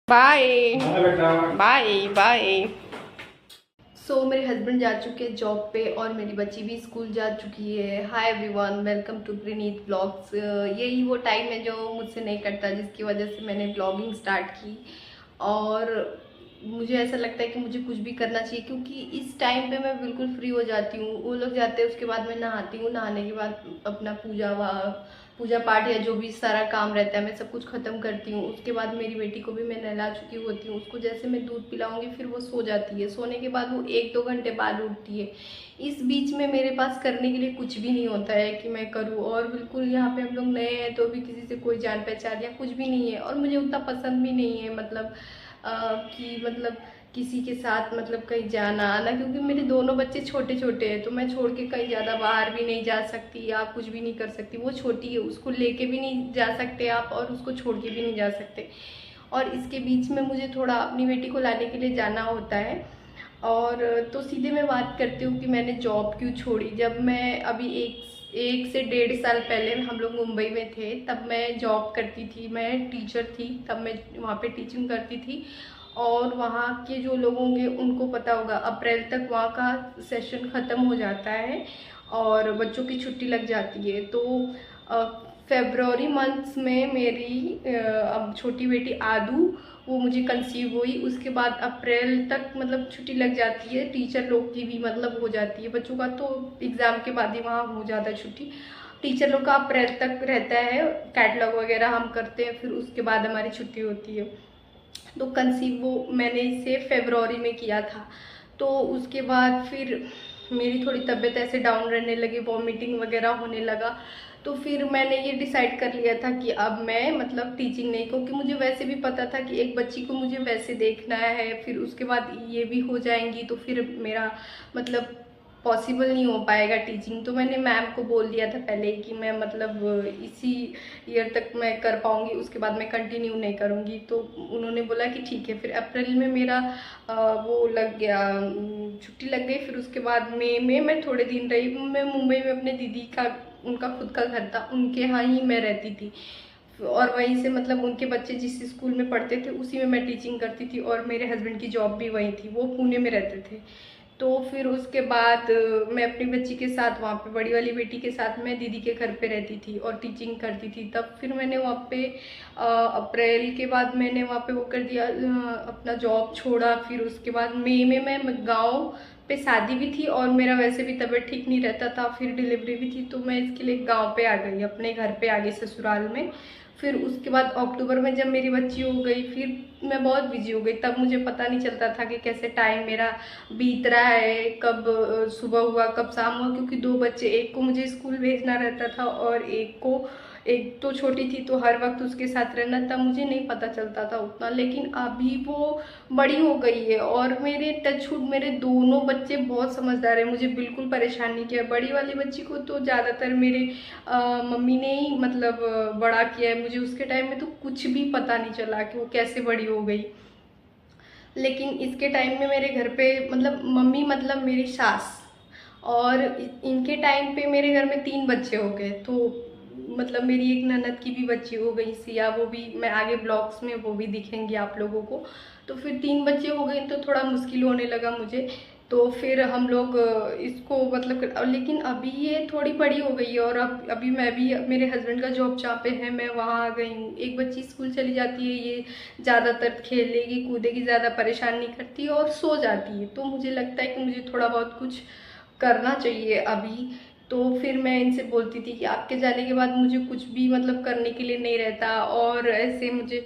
Bye बेटा। Bye bye. मेरे husband जा चुके हैं जॉब पे और मेरी बच्ची भी स्कूल जा चुकी है। Hi everyone, welcome to Preneet blogs. यही वो टाइम है जो मुझसे नहीं कटता, जिसकी वजह से मैंने ब्लॉगिंग स्टार्ट की। और मुझे ऐसा लगता है कि मुझे कुछ भी करना चाहिए, क्योंकि इस टाइम पे मैं बिल्कुल फ्री हो जाती हूँ। वो लोग जाते हैं, उसके बाद मैं नहाती हूँ, नहाने के बाद अपना पूजा पाठ या जो भी सारा काम रहता है मैं सब कुछ ख़त्म करती हूँ। उसके बाद मेरी बेटी को भी मैं नहला चुकी होती हूँ। उसको जैसे मैं दूध पिलाऊंगी फिर वो सो जाती है। सोने के बाद वो 1-2 घंटे बाद उठती है। इस बीच में मेरे पास करने के लिए कुछ भी नहीं होता है कि मैं करूँ। और बिल्कुल यहाँ पे हम लोग नए हैं तो भी किसी से कोई जान पहचान या कुछ भी नहीं है, और मुझे उतना पसंद भी नहीं है मतलब कि मतलब किसी के साथ मतलब कहीं जाना आना, क्योंकि मेरे दोनों बच्चे छोटे छोटे हैं तो मैं छोड़ के कहीं ज़्यादा बाहर भी नहीं जा सकती या कुछ भी नहीं कर सकती। वो छोटी है, उसको लेके भी नहीं जा सकते आप और उसको छोड़ के भी नहीं जा सकते। और इसके बीच में मुझे थोड़ा अपनी बेटी को लाने के लिए जाना होता है। और तो सीधे मैं बात करती हूँ कि मैंने जॉब क्यों छोड़ी। जब मैं अभी एक से 1.5 साल पहले हम लोग मुंबई में थे, तब मैं जॉब करती थी, मैं टीचर थी, तब मैं वहाँ पे टीचिंग करती थी। और वहाँ के जो लोग होंगे उनको पता होगा, अप्रैल तक वहाँ का सेशन ख़त्म हो जाता है और बच्चों की छुट्टी लग जाती है। तो फेब्रुवरी मंथ्स में मेरी अब छोटी बेटी आदू वो मुझे कंसीव हुई। उसके बाद अप्रैल तक मतलब छुट्टी लग जाती है, टीचर लोग की भी मतलब हो जाती है। बच्चों का तो एग्ज़ाम के बाद ही वहाँ हो जाता है छुट्टी। टीचर लोग का अप्रैल तक रहता है, कैटलॉग वगैरह हम करते हैं, फिर उसके बाद हमारी छुट्टी होती है। तो कंसीव वो मैंने इसे फेब्रुवरी में किया था। तो उसके बाद फिर मेरी थोड़ी तबीयत ऐसे डाउन रहने लगी, वॉमिटिंग वगैरह होने लगा। तो फिर मैंने ये डिसाइड कर लिया था कि अब मैं मतलब टीचिंग नहीं, क्योंकि मुझे वैसे भी पता था कि एक बच्ची को मुझे वैसे देखना है, फिर उसके बाद ये भी हो जाएंगी तो फिर मेरा मतलब पॉसिबल नहीं हो पाएगा टीचिंग। तो मैंने मैम को बोल दिया था पहले ही कि मैं मतलब इसी ईयर तक मैं कर पाऊँगी, उसके बाद मैं कंटिन्यू नहीं करूँगी। तो उन्होंने बोला कि ठीक है। फिर अप्रैल में मेरा वो लग गया, छुट्टी लग गई। फिर उसके बाद मई में मैं थोड़े दिन रही। मैं मुंबई में अपने दीदी का, उनका खुद का घर था, उनके यहाँ ही मैं रहती थी। और वहीं से मतलब उनके बच्चे जिस स्कूल में पढ़ते थे उसी में मैं टीचिंग करती थी, और मेरे हस्बैंड की जॉब भी वहीं थी, वो पुणे में रहते थे। तो फिर उसके बाद मैं अपनी बच्ची के साथ वहाँ पे, बड़ी वाली बेटी के साथ मैं दीदी के घर पे रहती थी और टीचिंग करती थी। तब फिर मैंने वहाँ पे अप्रैल के बाद मैंने वहाँ पे वो कर दिया, अपना जॉब छोड़ा। फिर उसके बाद मई में मैं गाँव पे शादी भी थी और मेरा वैसे भी तबीयत ठीक नहीं रहता था, फिर डिलीवरी भी थी, तो मैं इसके लिए गाँव पे आ गई, अपने घर पे आ गई ससुराल में। फिर उसके बाद अक्टूबर में जब मेरी बच्ची हो गई फिर मैं बहुत बिजी हो गई। तब मुझे पता नहीं चलता था कि कैसे टाइम मेरा बीत रहा है, कब सुबह हुआ कब शाम हुआ, क्योंकि 2 बच्चे, एक को मुझे स्कूल भेजना रहता था और एक तो छोटी थी तो हर वक्त उसके साथ रहना था, मुझे नहीं पता चलता था उतना। लेकिन अभी वो बड़ी हो गई है और मेरे टचवुड मेरे दोनों बच्चे बहुत समझदार है, मुझे बिल्कुल परेशान नहीं किया। बड़ी वाली बच्ची को तो ज़्यादातर मेरे मम्मी ने ही मतलब बड़ा किया है। मुझे उसके टाइम में तो कुछ भी पता नहीं चला कि वो कैसे बड़ी हो गई। लेकिन इसके टाइम में मेरे घर पे मतलब मम्मी मतलब मेरी सास, और इनके टाइम पे मेरे घर में 3 बच्चे हो गए। तो मतलब मेरी एक ननद की भी बच्ची हो गई सिया, वो भी मैं आगे ब्लॉग्स में वो भी दिखेंगी आप लोगों को। तो फिर 3 बच्चे हो गए तो थोड़ा मुश्किल होने लगा मुझे। तो फिर हम लोग इसको मतलब लेकिन अभी ये थोड़ी बड़ी हो गई है, और अब अभी मैं भी, मेरे हस्बैंड का जॉब जहाँ पे है मैं वहाँ आ गई हूँ। एक बच्ची स्कूल चली जाती है, ये ज़्यादातर खेलेगी कूदेगी, ज़्यादा परेशान नहीं करती और सो जाती है। तो मुझे लगता है कि मुझे थोड़ा बहुत कुछ करना चाहिए अभी। तो फिर मैं इनसे बोलती थी कि आपके जाने के बाद मुझे कुछ भी मतलब करने के लिए नहीं रहता और ऐसे मुझे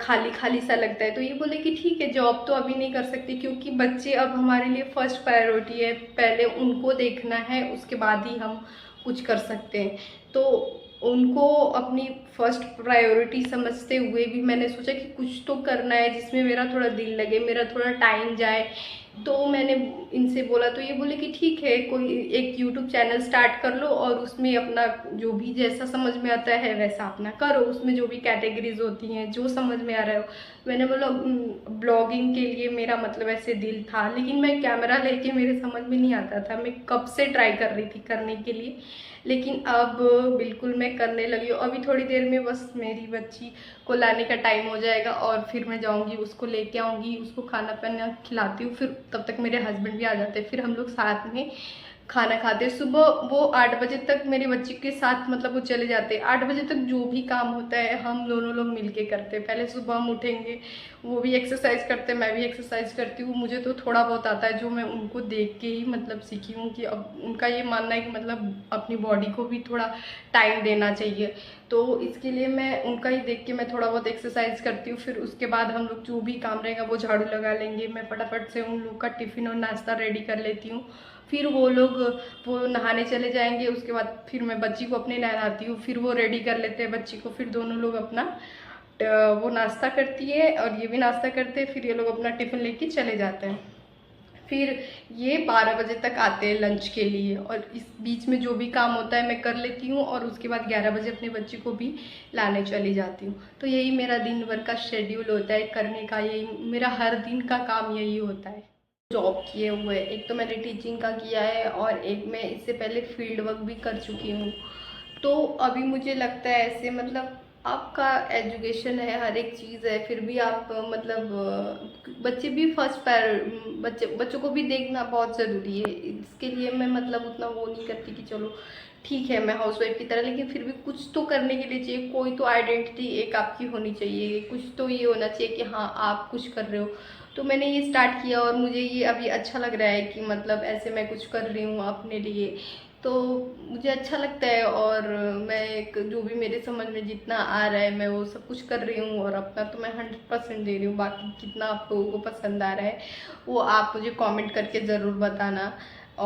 खाली खाली सा लगता है। तो ये बोले कि ठीक है, जॉब तो अभी नहीं कर सकती क्योंकि बच्चे अब हमारे लिए फर्स्ट प्रायोरिटी है, पहले उनको देखना है, उसके बाद ही हम कुछ कर सकते हैं। तो उनको अपनी फर्स्ट प्रायोरिटी समझते हुए भी मैंने सोचा कि कुछ तो करना है जिसमें मेरा थोड़ा दिल लगे, मेरा थोड़ा टाइम जाए। तो मैंने इनसे बोला तो ये बोले कि ठीक है, कोई एक यूट्यूब चैनल स्टार्ट कर लो और उसमें अपना जो भी जैसा समझ में आता है वैसा अपना करो, उसमें जो भी कैटेगरीज होती हैं जो समझ में आ रहा हो। मैंने बोला ब्लॉगिंग के लिए मेरा मतलब ऐसे दिल था, लेकिन मैं कैमरा लेके मेरे समझ में नहीं आता था, मैं कब से ट्राई कर रही थी करने के लिए। लेकिन अब बिल्कुल मैं करने लगी हूँ। अभी थोड़ी देर देर में बस मेरी बच्ची को लाने का टाइम हो जाएगा और फिर मैं जाऊंगी, उसको लेके आऊंगी, उसको खाना पीना खिलाती हूँ। फिर तब तक मेरे हस्बैंड भी आ जाते हैं, फिर हम लोग साथ में खाना खाते हैं। सुबह वो 8 बजे तक मेरी बच्ची के साथ मतलब वो चले जाते हैं। 8 बजे तक जो भी काम होता है हम दोनों लोग मिलके करते हैं। पहले सुबह हम उठेंगे, वो भी एक्सरसाइज करते हैं, मैं भी एक्सरसाइज करती हूँ। मुझे तो थोड़ा बहुत आता है जो मैं उनको देख के ही मतलब सीखी हूँ कि अब उनका ये मानना है कि मतलब अपनी बॉडी को भी थोड़ा टाइम देना चाहिए। तो इसके लिए मैं उनका ही देख के मैं थोड़ा बहुत एक्सरसाइज करती हूँ। फिर उसके बाद हम लोग जो भी काम रहेगा वो झाड़ू लगा लेंगे, मैं फटाफट से उन लोग का टिफ़िन और नाश्ता रेडी कर लेती हूँ। फिर वो नहाने चले जाएंगे, उसके बाद फिर मैं बच्ची को अपने नहलाती हूँ, फिर वो रेडी कर लेते हैं बच्ची को, फिर दोनों लोग अपना वो नाश्ता करती है और ये भी नाश्ता करते हैं, फिर ये लोग अपना टिफ़िन लेके चले जाते हैं। फिर ये 12 बजे तक आते हैं लंच के लिए, और इस बीच में जो भी काम होता है मैं कर लेती हूँ, और उसके बाद 11 बजे अपने बच्ची को भी लाने चली जाती हूँ। तो यही मेरा दिन भर का शेड्यूल होता है करने का, यही मेरा हर दिन का काम यही होता है। जॉब किए हुए, एक तो मैंने टीचिंग का किया है और एक मैं इससे पहले फील्ड वर्क भी कर चुकी हूँ। तो अभी मुझे लगता है ऐसे मतलब आपका एजुकेशन है, हर एक चीज़ है, फिर भी आप मतलब बच्चे भी फर्स्ट पैर बच्चों को भी देखना बहुत ज़रूरी है। इसके लिए मैं मतलब उतना वो नहीं करती कि चलो ठीक है मैं हाउसवाइफ की तरह, लेकिन फिर भी कुछ तो करने के लिए चाहिए, कोई तो आइडेंटिटी एक आपकी होनी चाहिए, कुछ तो ये होना चाहिए कि हाँ आप कुछ कर रहे हो। तो मैंने ये स्टार्ट किया और मुझे ये अभी अच्छा लग रहा है कि मतलब ऐसे मैं कुछ कर रही हूँ अपने लिए। तो मुझे अच्छा लगता है, और मैं एक जो भी मेरे समझ में जितना आ रहा है मैं वो सब कुछ कर रही हूँ, और अपना तो मैं 100% दे रही हूँ। बाकी कितना आप लोगों को पसंद आ रहा है वो आप मुझे कमेंट करके ज़रूर बताना।